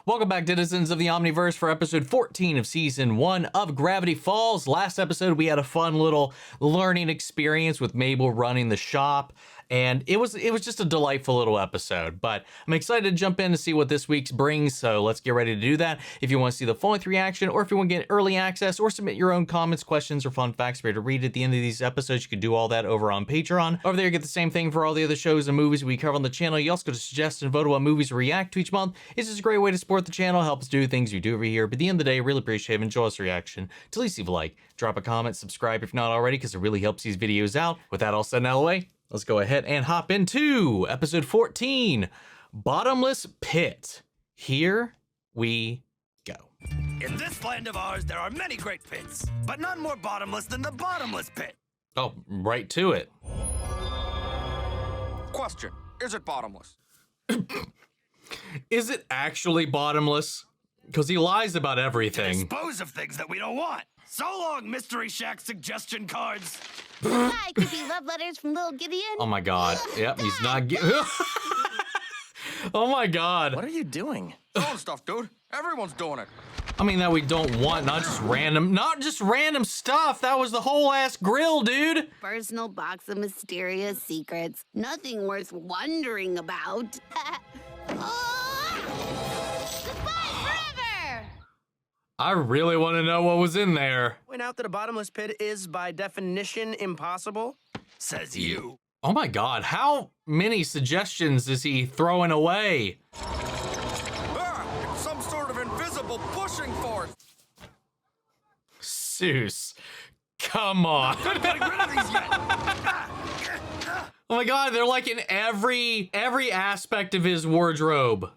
Welcome back, denizens of the Omniverse, for episode 14 of season 1 of Gravity Falls. Last episode, we had a fun little learning experience with Mabel running the shop, and it was just a delightful little episode. But I'm excited to jump in to see what this week's brings, so let's get ready to do that. If you want to see the full-length reaction, or if you want to get early access, or submit your own comments, questions, or fun facts for you to read at the end of these episodes, you can do all that over on Patreon. Over there, you get the same thing for all the other shows and movies we cover on the channel. You also go to suggest and vote on what movies we react to each month. It's just a great way to support the channel, help us do things we do over here. But at the end of the day, I really appreciate it. Enjoy this reaction. To at least leave a like, drop a comment, subscribe if not already, because it really helps these videos out. With that all said and out of the way, let's go ahead and hop into episode 14, Bottomless Pit. Here we go. In this land of ours, there are many great pits, but none more bottomless than the bottomless pit. Oh, right to it. Question, is it bottomless? Is it actually bottomless? Because he lies about everything. Dispose of things that we don't want. So long, Mystery Shack suggestion cards. Hi, could be love letters from little Gideon. Oh my god. Yep, he's not Oh my god. What are you doing? Throwing stuff, dude. Everyone's doing it. I mean, that we don't want, not just random stuff. That was the whole ass grill, dude. Personal box of mysterious secrets. Nothing worth wondering about. Goodbye forever! I really want to know what was in there. Point out that a bottomless pit is, by definition, impossible. Says you. Oh my god, how many suggestions is he throwing away? It's some sort of invisible pushing force. Seuss, come on. Getting rid of these yet. Oh my god, they're like in every aspect of his wardrobe.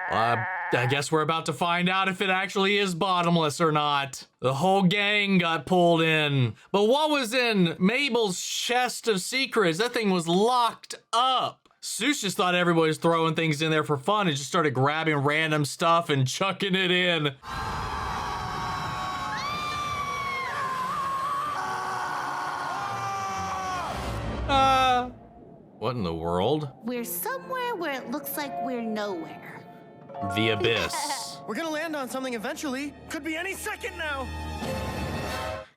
I guess we're about to find out if it actually is bottomless or not. The whole gang got pulled in. But what was in Mabel's chest of secrets? That thing was locked up. Seuss just thought everybody was throwing things in there for fun and just started grabbing random stuff and chucking it in. What in the world? We're somewhere where it looks like we're nowhere. The abyss. We're gonna land on something eventually. Could be any second now.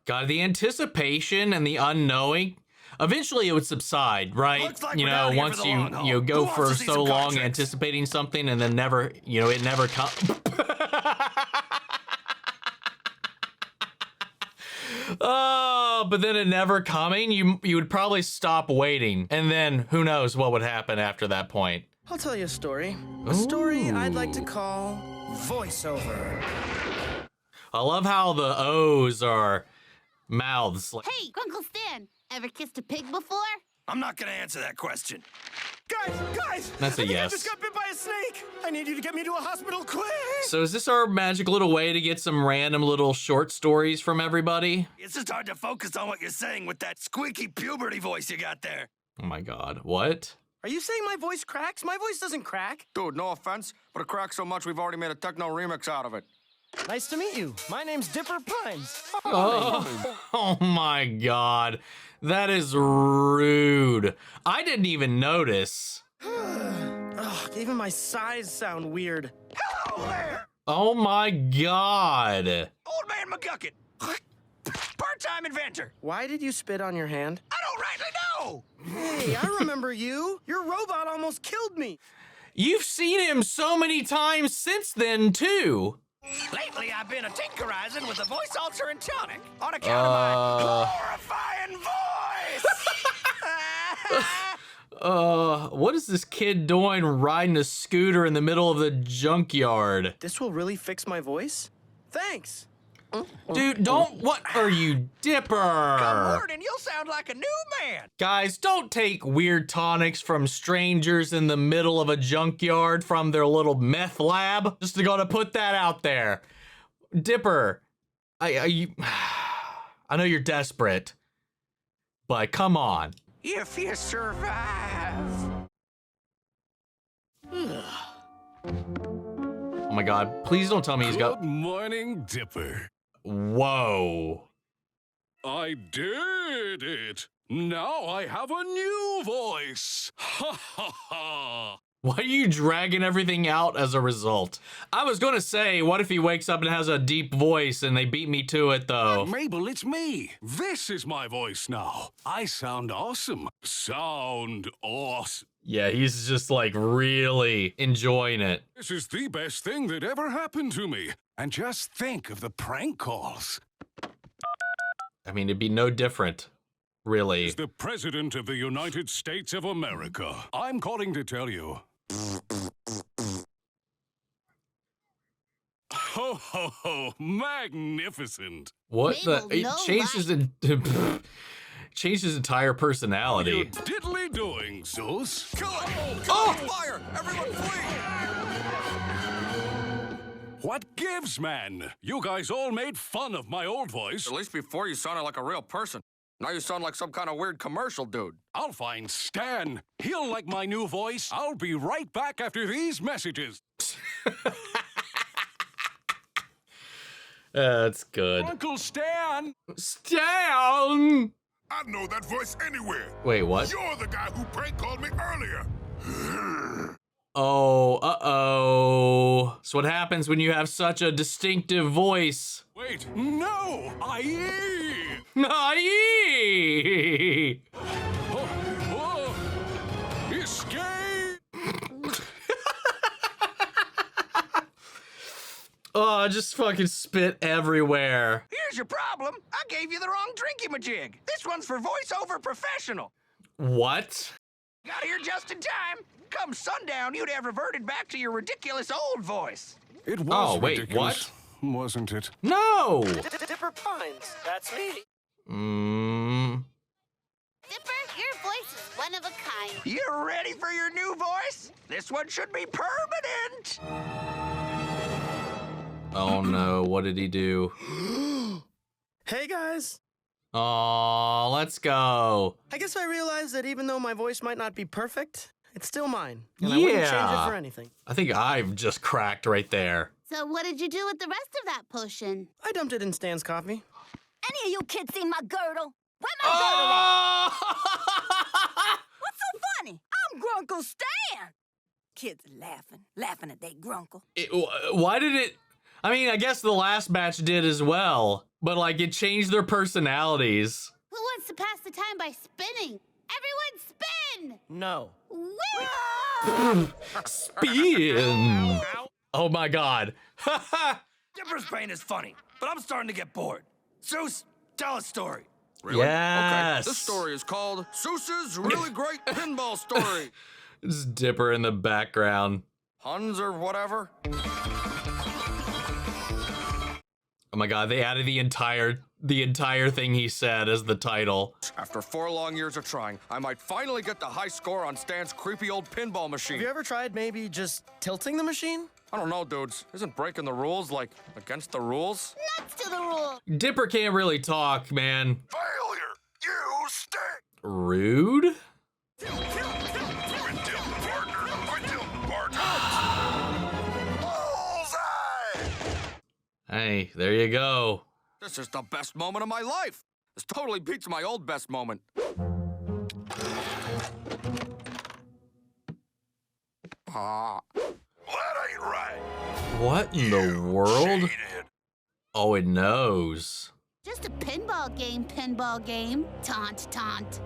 God, the anticipation and the unknowing. Eventually it would subside, right? Looks like you we're know, down here once for the long haul. you go Who wants for to see so some card long tricks? anticipating something and then never, you know, it never comes. Oh, but then it never coming, you would probably stop waiting. And then who knows what would happen after that point. I'll tell you a story. A story I'd like to call voiceover. I love how the O's are mouths. Like, Hey, Grunkle Stan, ever kissed a pig before? I'm not gonna answer that question. Guys! That's a I think I yes. just got bit by a snake. I need you to get me to a hospital quick. so is this our magic little way to get some random little short stories from everybody? It's just hard to focus on what you're saying with that squeaky puberty voice you got there. Oh my god, what? Are you saying my voice cracks? My voice doesn't crack. Dude, no offense, but it cracks so much we've already made a techno remix out of it. Nice to meet you. My name's Dipper Pines. Oh my god, that is rude. I didn't even notice. Ugh, even my sighs sound weird. Hello there, Oh my god. old man McGucket. Part-time inventor. Why did you spit on your hand? I don't rightly know. Hey, I remember you. Your robot almost killed me. You've seen him so many times since then, too. Lately, I've been a tinkerizing with the voice altering tonic on account of my horrifying voice. What is this kid doing riding a scooter in the middle of the junkyard? This will really fix my voice? Thanks. Dude, what are you, Dipper? Come morning, you'll sound like a new man. Guys, don't take weird tonics from strangers in the middle of a junkyard from their little meth lab. Just gonna put that out there. Dipper, I know you're desperate, but come on. If you survive. Oh my god, please don't tell me he's got... Good morning, Dipper. Whoa. I did it. Now I have a new voice. Ha ha ha. Why are you dragging everything out as a result? I was gonna say, what if he wakes up and has a deep voice and they beat me to it though? Mabel, it's me. This is my voice now. I sound awesome. Sound awesome. Yeah, he's just like really enjoying it. This is the best thing that ever happened to me. And just think of the prank calls. I mean, it'd be no different, really. As the President of the United States of America, I'm calling to tell you. Ho, ho, ho, magnificent. What Mabel, the? It no changes changed his entire personality. You diddly doing, Zeus? Kill it! Kill it! Fire! Everyone flee! What gives, man? You guys all made fun of my old voice. At least before you sounded like a real person. Now you sound like some kind of weird commercial dude. I'll find Stan. He'll like my new voice. I'll be right back after these messages. That's good. Uncle Stan! Stan! I know that voice anywhere. Wait, what? You're the guy who prank called me earlier. Oh, uh-oh. So what happens when you have such a distinctive voice? Wait, no! Aye! Escape! Oh, just fucking spit everywhere. Here's your problem. I gave you the wrong drinky-majig. This one's for voiceover professional. What? Got here just in time. Come sundown, you'd have reverted back to your ridiculous old voice. It was Oh, wait, ridiculous, wasn't it? No! Dipper Pines, that's me. Dipper, your voice is one of a kind. You ready for your new voice? This one should be permanent. Oh no, what did he do? Hey guys. Oh, let's go. I guess I realized that even though my voice might not be perfect, it's still mine. And I wouldn't change it for anything. I think I've just cracked right there. So what did you do with the rest of that potion? I dumped it in Stan's coffee. Any of you kids seen my girdle? Where my Oh! girdle at? What's so funny? I'm Grunkle Stan. Kids are laughing at that Grunkle. Why did it? I mean, I guess the last batch did as well, but like it changed their personalities. Who wants to pass the time by spinning? Everyone spin! No. Woo! Spin. Oh my god. Dipper's pain is funny, but I'm starting to get bored. Zeus, tell a story. Really? Yes. Okay, this story is called Zeus's Really Great Pinball Story. Just Dipper in the background. Huns or whatever. Oh my god, they added the entire thing he said as the title. After 4 long years of trying, I might finally get the high score on Stan's creepy old pinball machine. Have you ever tried maybe just tilting the machine? I don't know, dudes. Isn't breaking the rules, like, against the rules? Nuts to the rule! Dipper can't really talk, man. Failure. You stink. Rude? Quit tilting, partner. Quit tilting, partner. Bullseye. Hey, there you go. This is the best moment of my life. This totally beats my old best moment. Ah. That ain't right. What in the world? Cheated. Oh, it knows. Just a pinball game. Taunt, taunt.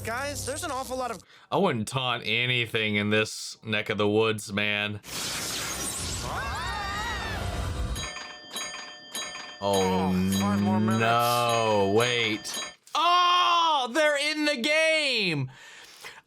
Guys, there's an awful lot of... I wouldn't taunt anything in this neck of the woods, man. Oh, 5 more minutes. no, wait. Oh, they're in the game.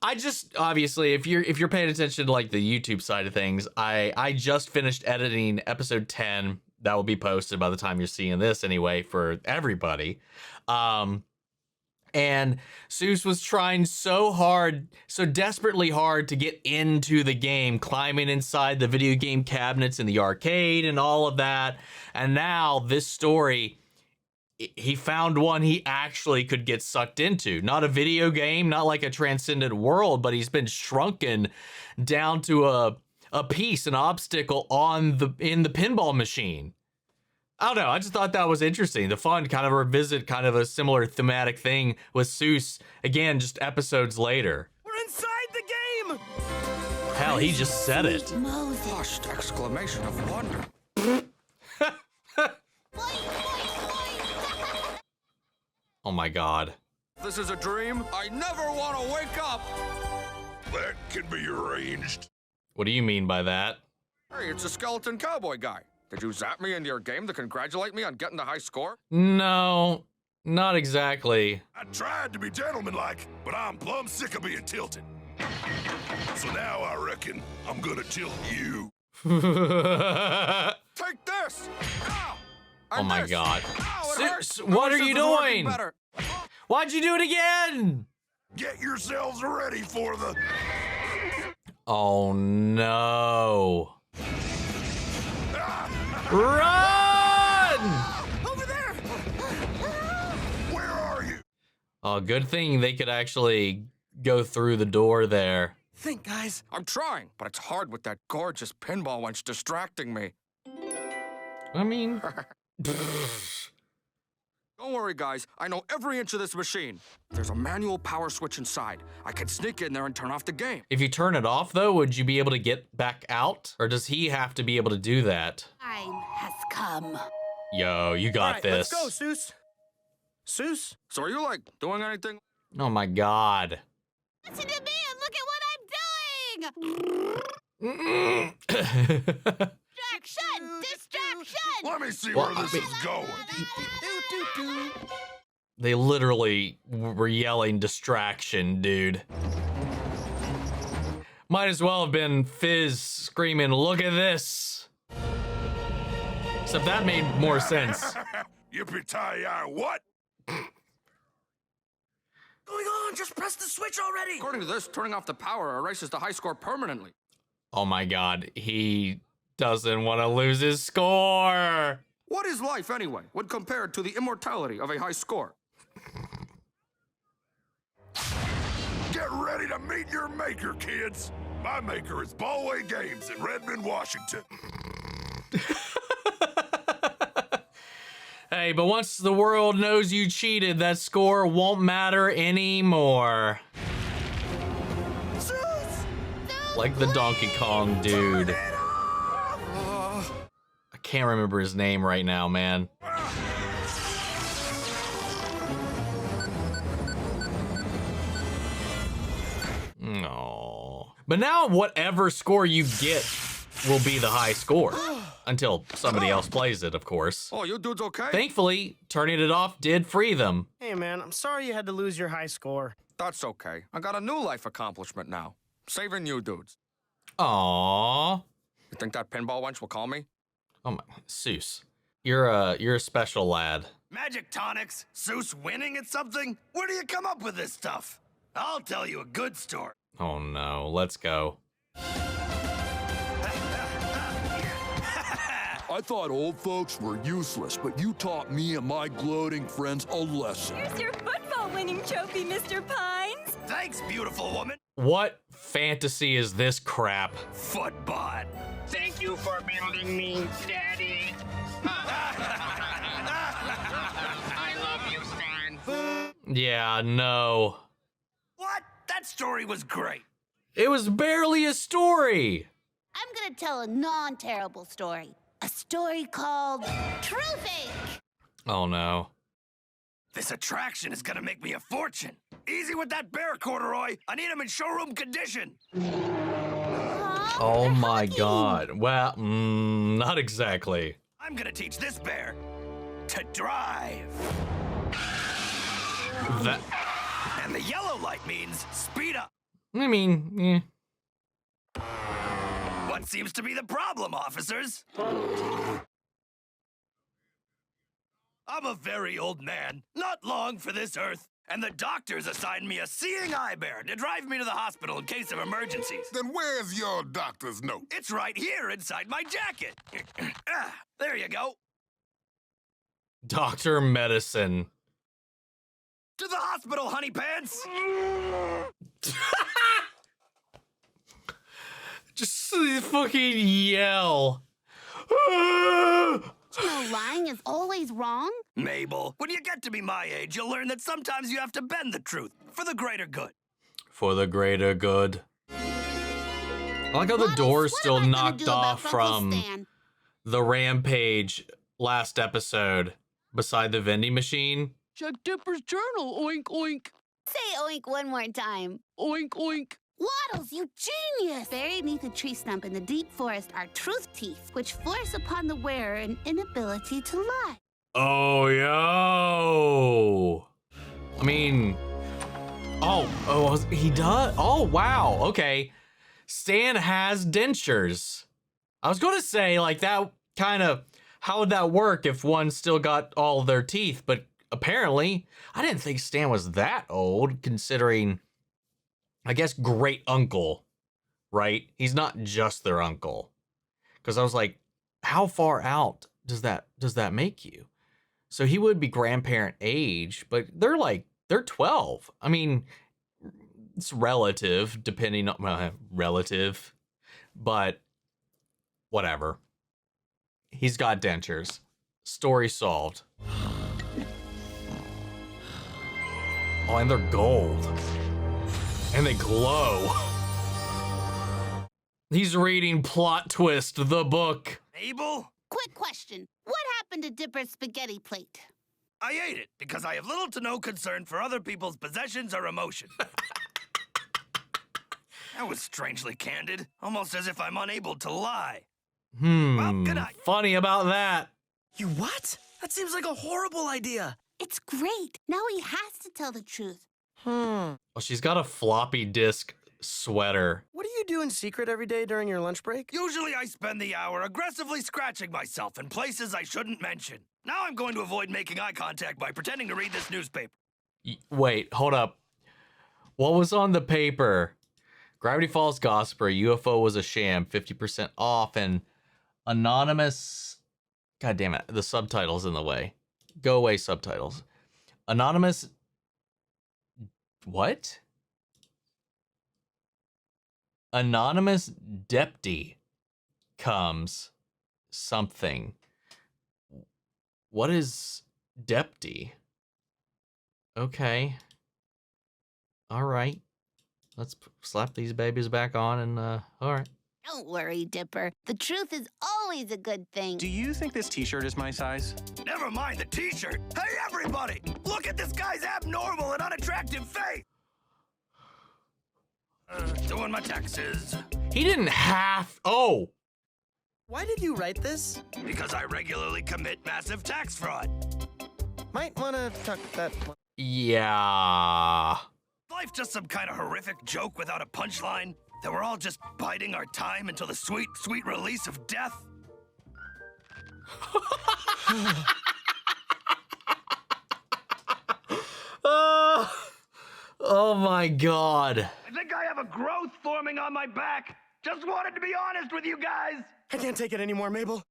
I just, obviously, if you're paying attention to like the YouTube side of things, I just finished editing episode 10. That will be posted by the time you're seeing this anyway for everybody. And Zeus was trying so hard, so desperately hard to get into the game, climbing inside the video game cabinets in the arcade and all of that. And now this story, he found one he actually could get sucked into. Not a video game, not like a transcendent world, but he's been shrunken down to a piece, an obstacle in the pinball machine. I don't know. I just thought that was interesting. The fun kind of revisit kind of a similar thematic thing with Seuss, again, just episodes later. We're inside the game! Hell, he just said it. Flushed exclamation of wonder. Oh my God. This is a dream. I never want to wake up. That can be arranged. What do you mean by that? Hey, it's a skeleton cowboy guy. Did you zap me into your game to congratulate me on getting the high score? No, not exactly. I tried to be gentlemanlike, but I'm plumb sick of being tilted. So now I reckon I'm gonna tilt you. Take this! Ow! Oh And my this. God. Ow, it Seuss, hurts. what I are wish you this was working doing? better. Why'd you do it again? Get yourselves ready for the... Oh no. Run! Over there! Where are you? Oh, good thing they could actually go through the door there. Think, guys. I'm trying, but it's hard with that gorgeous pinball wench distracting me. I mean, Don't worry, guys. I know every inch of this machine. There's a manual power switch inside. I can sneak in there and turn off the game. if you turn it off though, would you be able to get back out? Or does he have to be able to do that? Time has come. Yo, you got All right, this. let's go, Seuss. Seuss? So are you, like, doing anything? Oh my God. Listen to me and look at what I'm doing! Mm-mm. Distraction! Distraction! Let me see Well, where this I is going. They literally were yelling distraction, dude. Might as well have been Fizz screaming, look at this. Except that made more sense. Yippee-ki-yay, what? Going on, just press the switch already! According to this, turning off the power erases the high score permanently. Oh my God, he doesn't want to lose his score. What is life, anyway, when compared to the immortality of a high score? Get ready to meet your maker, kids. My maker is Ballway Games in Redmond, Washington. Hey, but once the world knows you cheated, that score won't matter anymore. Like the Donkey Kong dude. I can't remember his name right now, man. No. But now whatever score you get will be the high score. Until somebody else plays it, of course. Oh, you dudes okay? Thankfully, turning it off did free them. Hey, man, I'm sorry you had to lose your high score. That's okay. I got a new life accomplishment now. Saving you dudes. Aww. You think that pinball wench will call me? Oh my, Seuss. You're a special lad. Magic tonics? Seuss winning at something? Where do you come up with this stuff? I'll tell you a good story. Oh no, let's go. I thought old folks were useless, but you taught me and my gloating friends a lesson. Here's your football winning trophy, Mr. Pines. Thanks, beautiful woman. What fantasy is this crap? Footbot. Thank you for building me, Daddy. I love you, Stan. Yeah, no. What? That story was great. It was barely a story. I'm gonna tell a non-terrible story. A story called True Fake. Oh no. This attraction is gonna make me a fortune. Easy with that bear, Corduroy. I need him in showroom condition. Oh my God. Well, not exactly. I'm gonna teach this bear to drive. That, And the yellow light means speed up. I mean, yeah. What seems to be the problem, officers? I'm a very old man, not long for this earth, and the doctors assigned me a seeing eye bear to drive me to the hospital in case of emergencies. Then where's your doctor's note? It's right here inside my jacket. There you go. Doctor Medicine. To the hospital, honey pants. Just fucking yell. You know, lying is always wrong. Mabel, when you get to be my age, you'll learn that sometimes you have to bend the truth for the greater good. For the greater good. I like how the Waddles, door's what still am I gonna knocked do about off Uncle from Stan? the rampage last episode beside the vending machine. Check Dipper's journal, oink, oink. Say oink one more time. Oink, oink. Waddles, you genius! Buried beneath a tree stump in the deep forest are truth teeth, which force upon the wearer an inability to lie. Oh, yo. I mean, oh, he does? Oh, wow. Okay. Stan has dentures. I was going to say, like, that kind of, how would that work if one still got all their teeth? But apparently, I didn't think Stan was that old, considering, I guess, great uncle, right? He's not just their uncle. Because I was like, how far out does that make you? So he would be grandparent age, but they're 12. I mean, it's relative, depending on relative, but whatever. He's got dentures. Story solved. Oh, and they're gold. And they glow. He's reading Plot Twist, the book. Mabel? Quick question. What happened to Dipper's spaghetti plate? I ate it because I have little to no concern for other people's possessions or emotion. That was strangely candid, almost as if I'm unable to lie. Well, good night. Funny about that. You what? That seems like a horrible idea. It's great. Now he has to tell the truth. Oh, she's got a floppy disk sweater. What do you do in secret every day during your lunch break? Usually I spend the hour aggressively scratching myself in places I shouldn't mention. Now I'm going to avoid making eye contact by pretending to read this newspaper. Wait, hold up. What was on the paper? Gravity Falls Gossiper, UFO was a sham, 50% off, and anonymous... God damn it, the subtitle's in the way. Go away, subtitles. Anonymous... What? Anonymous Depty comes something. What is Depty? Okay. All right. Let's slap these babies back on and, all right. Don't worry, Dipper. The truth is always a good thing. Do you think this t-shirt is my size? Never mind the t-shirt. Hey, everybody! Look at this guy's abnormal and unattractive face! Doing my taxes. He didn't have... Oh! Why did you write this? Because I regularly commit massive tax fraud. Might want to tuck that... Yeah... Life just some kind of horrific joke without a punchline? That we're all just biding our time until the sweet, sweet release of death? Oh my god. I think I have a growth forming on my back. Just wanted to be honest with you guys. I can't take it anymore, Mabel.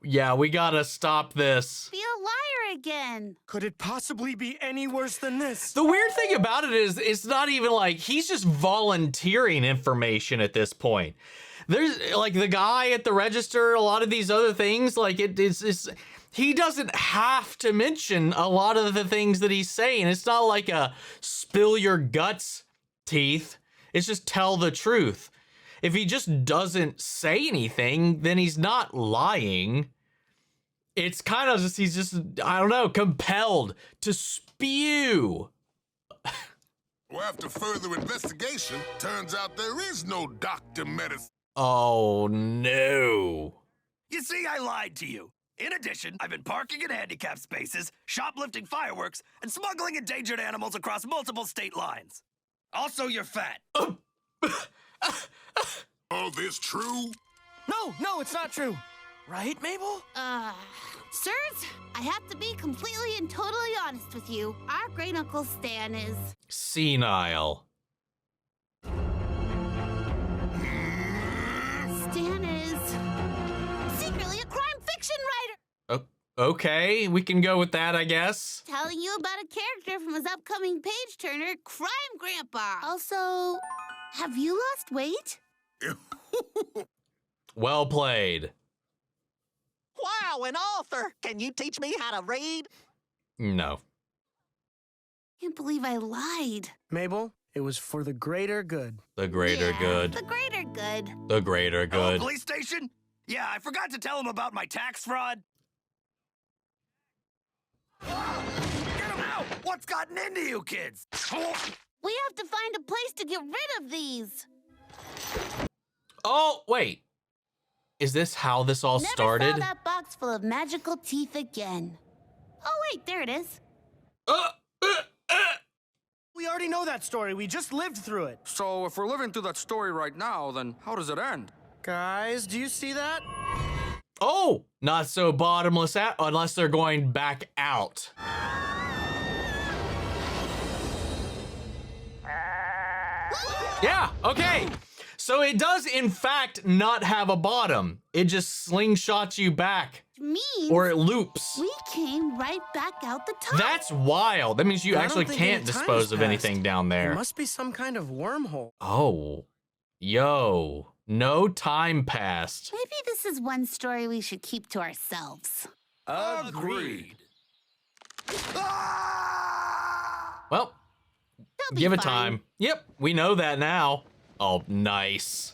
Yeah, we gotta stop this. Be a liar again. Could it possibly be any worse than this? The weird thing about it is, it's not even like he's just volunteering information at this point. There's like the guy at the register, a lot of these other things, like it's he doesn't have to mention a lot of the things that he's saying. It's not like a spill your guts teeth. It's just tell the truth. If he just doesn't say anything, then he's not lying. It's kind of just, he's just, I don't know, compelled to spew. Well, after further investigation, turns out there is no doctor medicine. Oh, no. You see, I lied to you. In addition, I've been parking in handicapped spaces, shoplifting fireworks, and smuggling endangered animals across multiple state lines. Also, you're fat. All this true? No, it's not true. Right, Mabel? Sirs, I have to be completely and totally honest with you. Our great uncle Stan is... senile. Stan is... secretly a crime fiction writer. Okay, we can go with that, I guess. Telling you about a character from his upcoming page-turner, Crime Grandpa. Also, have you lost weight? Well played. Why Wow, an author! Can you teach me how to read? No. Can't believe I lied. Mabel, it was for the greater good. The greater good. The greater good. The greater Hello, good. police station? Yeah, I forgot to tell him about my tax fraud. Get him out! What's gotten into you kids? We have to find a place to get rid of these. Oh, wait. Is this how this all started? Never saw that box full of magical teeth again. Oh, wait, there it is. We already know that story. We just lived through it. So if we're living through that story right now, then how does it end? Guys, do you see that? Oh, not so bottomless unless they're going back out. Yeah, okay. So it does, in fact, not have a bottom. It just slingshots you back. Means or it loops. We came right back out the top. That's wild. That means you actually can't dispose of anything down there. It must be some kind of wormhole. Oh, yo, no time passed. Maybe this is one story we should keep to ourselves. Agreed. Well, give it time. Yep, we know that now. Oh, nice.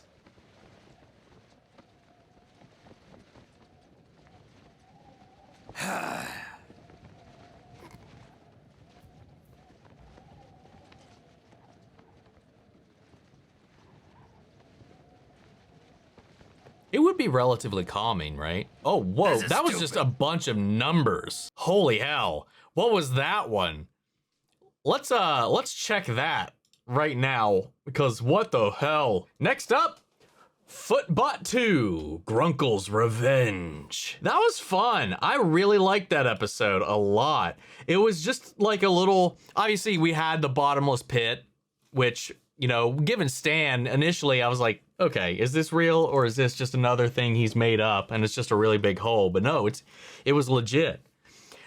It would be relatively calming, right? Oh, whoa, that was just a bunch of numbers. Holy hell. What was that one? Let's check that right now, because what the hell? Next up, Footbot 2, Grunkle's Revenge. That was fun. I really liked that episode a lot. It was just like a little, obviously we had the bottomless pit, which, you know, given Stan, initially I was like, okay, is this real or is this just another thing he's made up and it's just a really big hole? But no, it was legit.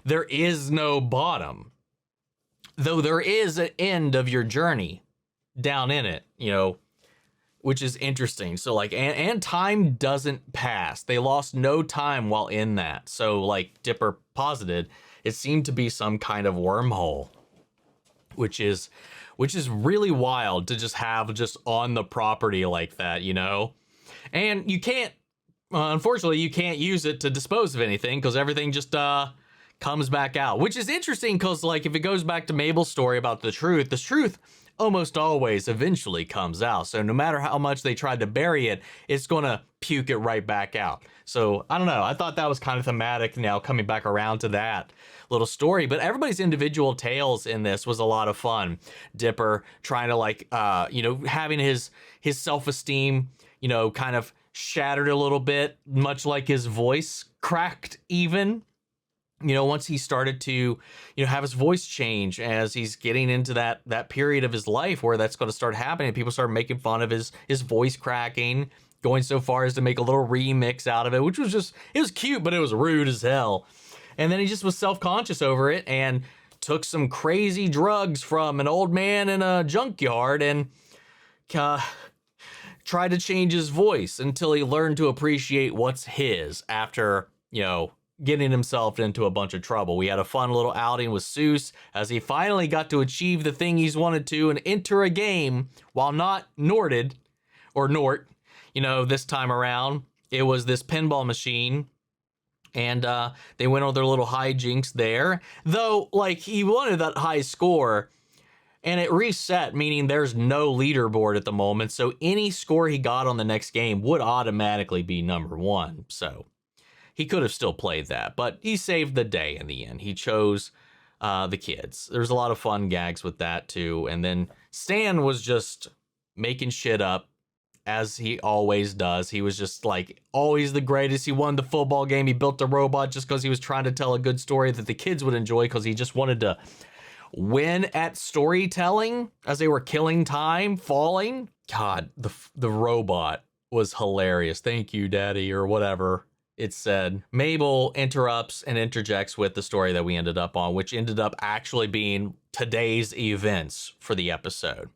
There is no bottom, though there is an end of your journey down in it, you know, which is interesting. So like, and time doesn't pass. They lost no time while in that. So like Dipper posited, it seemed to be some kind of wormhole, which is really wild to just have just on the property like that, you know? And you can't, unfortunately, you can't use it to dispose of anything because everything just comes back out, which is interesting because like if it goes back to Mabel's story about the truth almost always eventually comes out. So no matter how much they tried to bury it, it's gonna puke it right back out. So I don't know, I thought that was kind of thematic now coming back around to that little story, but everybody's individual tales in this was a lot of fun. Dipper trying to like, you know, having his self-esteem, you know, kind of shattered a little bit, much like his voice cracked even. You know, once he started to, you know, have his voice change as he's getting into that period of his life where that's going to start happening. People start making fun of his voice cracking, going so far as to make a little remix out of it, which was just, it was cute, but it was rude as hell. And then he just was self-conscious over it and took some crazy drugs from an old man in a junkyard and tried to change his voice until he learned to appreciate what's his after, you know, getting himself into a bunch of trouble. We had a fun little outing with Seuss as he finally got to achieve the thing he's wanted to and enter a game while not Norted, or Nort, you know, this time around. It was this pinball machine, and they went on their little hijinks there. Though, like, he wanted that high score, and it reset, meaning there's no leaderboard at the moment, so any score he got on the next game would automatically be number one, so he could have still played that, but he saved the day in the end. He chose the kids. There's a lot of fun gags with that too. And then Stan was just making shit up as he always does. He was just like always the greatest. He won the football game. He built a robot just because he was trying to tell a good story that the kids would enjoy because he just wanted to win at storytelling as they were killing time, falling. God, the robot was hilarious. Thank you, Daddy, or whatever it said. Mabel interrupts and interjects with the story that we ended up on, which ended up actually being today's events for the episode.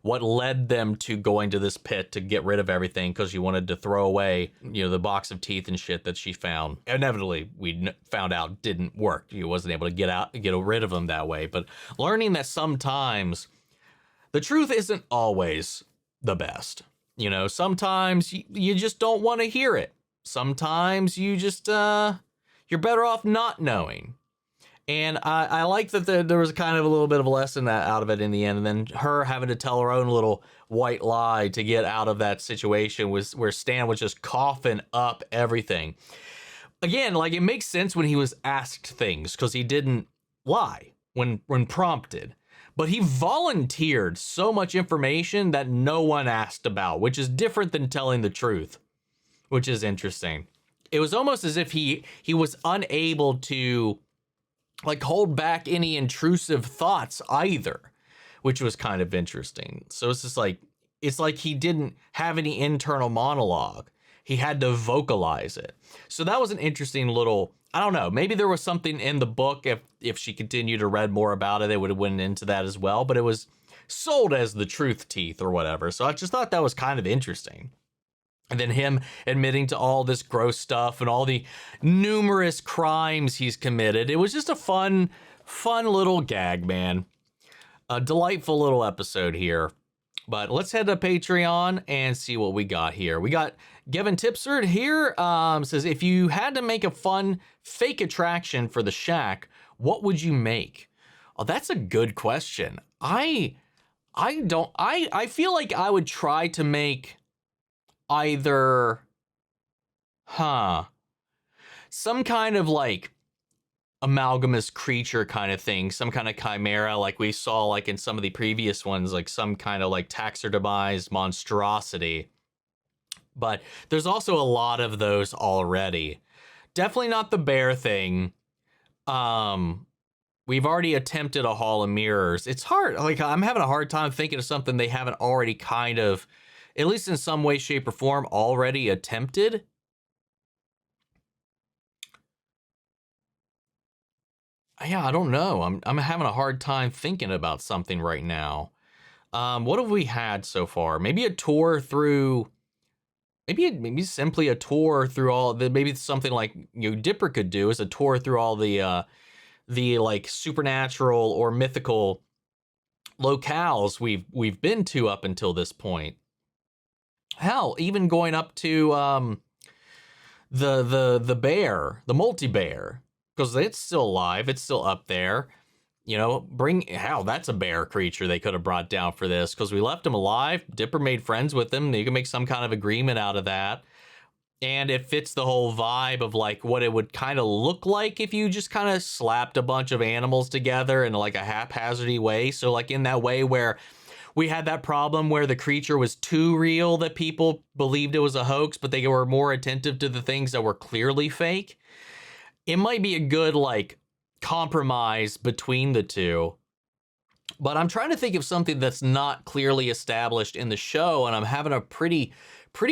what led them to going to this pit to get rid of everything because she wanted to throw away, the box of teeth and shit that she found. Inevitably, we found out didn't work. She wasn't able to get rid of them that way. But learning that sometimes the truth isn't always the best. Sometimes you just don't want to hear it. Sometimes you just, you're better off not knowing. And I like that there was kind of a little bit of a lesson out of it in the end. And then her having to tell her own little white lie to get out of that situation where Stan was just coughing up everything. Again, like, it makes sense when he was asked things because he didn't lie when prompted. But he volunteered so much information that no one asked about, which is different than telling the truth, which is interesting. It was almost as if he was unable to like hold back any intrusive thoughts either, which was kind of interesting. So it's just like, it's like he didn't have any internal monologue. He had to vocalize it. So that was an interesting little, I don't know, maybe there was something in the book. If she continued to read more about it, they would have went into that as well, but it was sold as the truth teeth or whatever. So I just thought that was kind of interesting. And then him admitting to all this gross stuff and all the numerous crimes he's committed. It was just a fun little gag, man. A delightful little episode here. But let's head to Patreon and see what we got here. We got Gavin Tipsert here. Says, if you had to make a fun fake attraction for the shack, what would you make? Oh, that's a good question. I feel like I would try to make either, some kind of like amalgamous creature kind of thing, some kind of chimera like we saw like in some of the previous ones, like some kind of like taxidermized monstrosity. But there's also a lot of those already. Definitely not the bear thing. We've already attempted a Hall of Mirrors. It's hard. Like, I'm having a hard time thinking of something they haven't already kind of, at least in some way, shape, or form, already attempted. Yeah, I don't know. I'm having a hard time thinking about something right now. What have we had so far? Maybe a tour through, maybe simply a tour through all the, maybe it's something like Dipper could do, is a tour through all the like supernatural or mythical locales we've been to up until this point. Hell, even going up to the bear, the multi-bear, because it's still alive, it's still up there. That's a bear creature they could have brought down for this, because we left him alive. Dipper made friends with him. You can make some kind of agreement out of that. And it fits the whole vibe of like what it would kind of look like if you just kind of slapped a bunch of animals together in like a haphazardy way. So like in that way where we had that problem where the creature was too real that people believed it was a hoax, but they were more attentive to the things that were clearly fake. It might be a good like compromise between the two. But I'm trying to think of something that's not clearly established in the show, and I'm having a pretty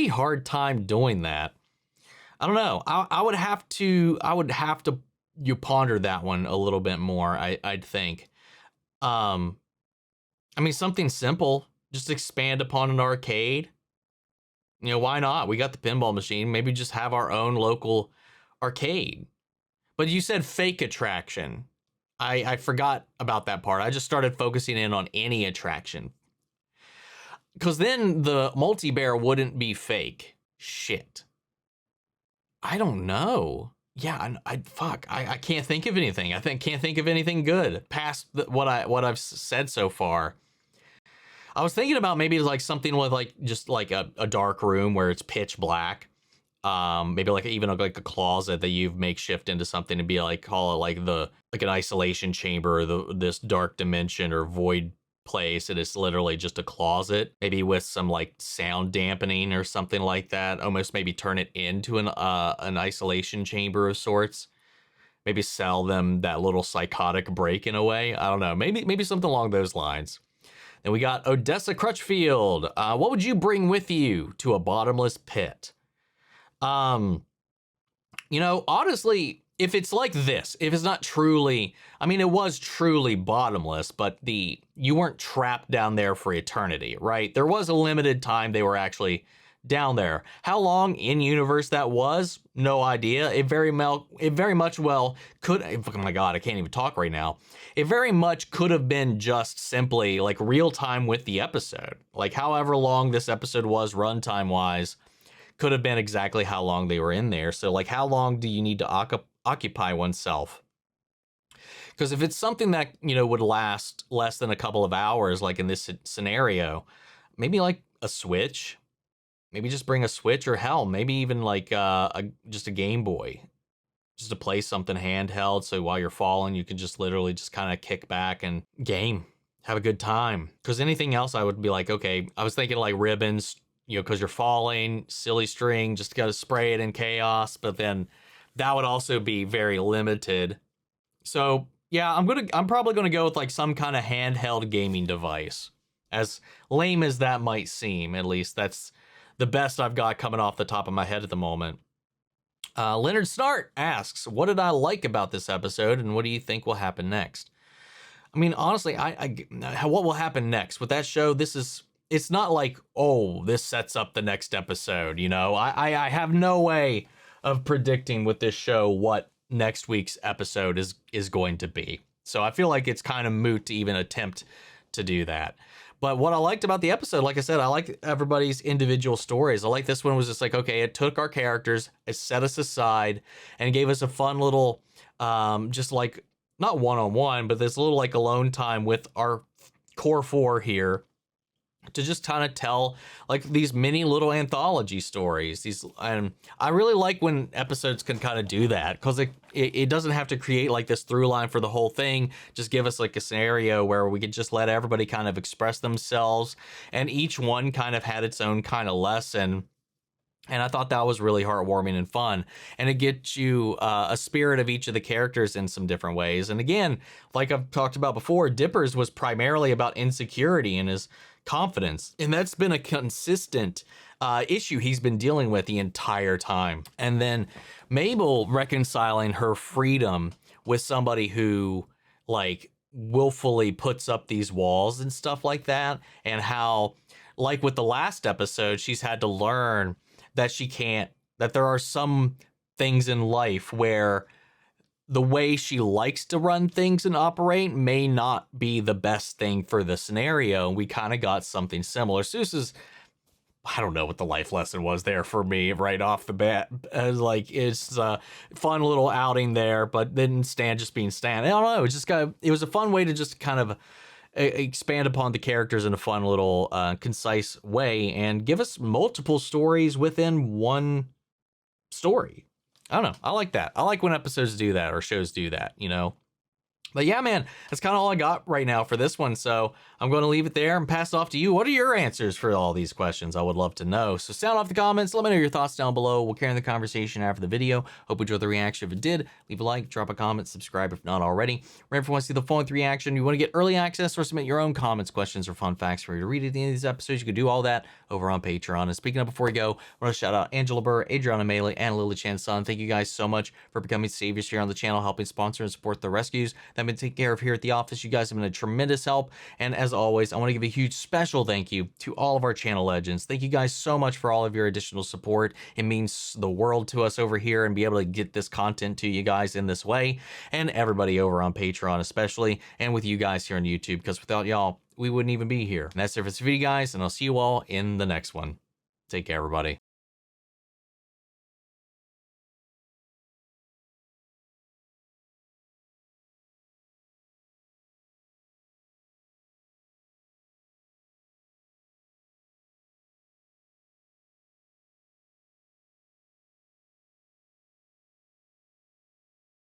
hard time doing that. I don't know. I would have to you ponder that one a little bit more, I'd think. Something simple, just expand upon an arcade. Why not? We got the pinball machine. Maybe just have our own local arcade. But you said fake attraction. I forgot about that part. I just started focusing in on any attraction. Because then the multi-bear wouldn't be fake. Shit. I don't know. Yeah, I can't think of anything. Can't think of anything good past what I've said so far. I was thinking about maybe like something with like just like a dark room where it's pitch black. Maybe like even like a closet that you've makeshift into something to be like, call it like an isolation chamber or this dark dimension or void place. It is literally just a closet, maybe with some like sound dampening or something like that. Almost maybe turn it into an isolation chamber of sorts. Maybe sell them that little psychotic break in a way. I don't know. Maybe something along those lines. Then we got Odessa Crutchfield. What would you bring with you to a bottomless pit? Honestly, if it's like this, if it's not truly, I mean, it was truly bottomless, but you weren't trapped down there for eternity, right? There was a limited time they were actually down there. How long in universe that was, no idea. It very much well could, oh my God, I can't even talk right now. It very much could have been just simply like real time with the episode. Like however long this episode was runtime wise, could have been exactly how long they were in there. So like how long do you need to occupy oneself? Because if it's something that, you know, would last less than a couple of hours, like in this scenario, maybe like a Switch, maybe just bring a Switch, or hell, maybe even like just a Game Boy, just to play something handheld. So while you're falling, you can just literally just kind of kick back and game, have a good time. Because anything else, I would be like, okay, I was thinking like ribbons, you know, because you're falling, silly string, just got to spray it in chaos. But then that would also be very limited. So yeah, I'm probably gonna go with like some kind of handheld gaming device. As lame as that might seem, at least that's the best I've got coming off the top of my head at the moment. Leonard Snart asks, what did I like about this episode, and what do you think will happen next? I mean, honestly, what will happen next with that show? It's not like, oh, this sets up the next episode, you know? I have no way of predicting with this show what next week's episode is going to be. So I feel like it's kind of moot to even attempt to do that. But what I liked about the episode, like I said, I liked everybody's individual stories. I like this one was just like, okay, it took our characters, it set us aside, and gave us a fun little, just like, not one-on-one, but this little like alone time with our core four here, to just kind of tell like these mini little anthology stories. And I really like when episodes can kind of do that, because it doesn't have to create like this through line for the whole thing. Just give us like a scenario where we could just let everybody kind of express themselves, and each one kind of had its own kind of lesson. And I thought that was really heartwarming and fun. And it gets you a spirit of each of the characters in some different ways. And again, like I've talked about before, Dippers was primarily about insecurity and his confidence. And that's been a consistent issue he's been dealing with the entire time. And then Mabel reconciling her freedom with somebody who like willfully puts up these walls and stuff like that. And how, like with the last episode, she's had to learn that that there are some things in life where the way she likes to run things and operate may not be the best thing for the scenario. We kind of got something similar. Seuss's, I don't know what the life lesson was there for me right off the bat. As like, it's a fun little outing there, but then Stan just being Stan. I don't know. It was a fun way to just kind of expand upon the characters in a fun little concise way and give us multiple stories within one story. I don't know. I like that. I like when episodes do that or shows do that, you know? But yeah, man, that's kind of all I got right now for this one. So I'm going to leave it there and pass it off to you. What are your answers for all these questions? I would love to know. So sound off the comments. Let me know your thoughts down below. We'll carry on the conversation after the video. Hope you enjoyed the reaction. If it did, leave a like, drop a comment, subscribe if not already. Remember, if you want to see the full-length reaction, you want to get early access or submit your own comments, questions, or fun facts for you to read at the end of these episodes, you can do all that over on Patreon. And speaking of, before we go, I want to shout out Angela Burr, Adriana Melee, and Lily Chan-Sun. Thank you guys so much for becoming saviors here on the channel, helping sponsor and support the rescues that I've been taking care of here at the office. You guys have been a tremendous help. And as always, I want to give a huge special thank you to all of our channel legends. Thank you guys so much for all of your additional support. It means the world to us over here and be able to get this content to you guys in this way, and everybody over on Patreon especially, and with you guys here on YouTube, because without y'all, we wouldn't even be here. And that's it for this video, guys, and I'll see you all in the next one. Take care, everybody.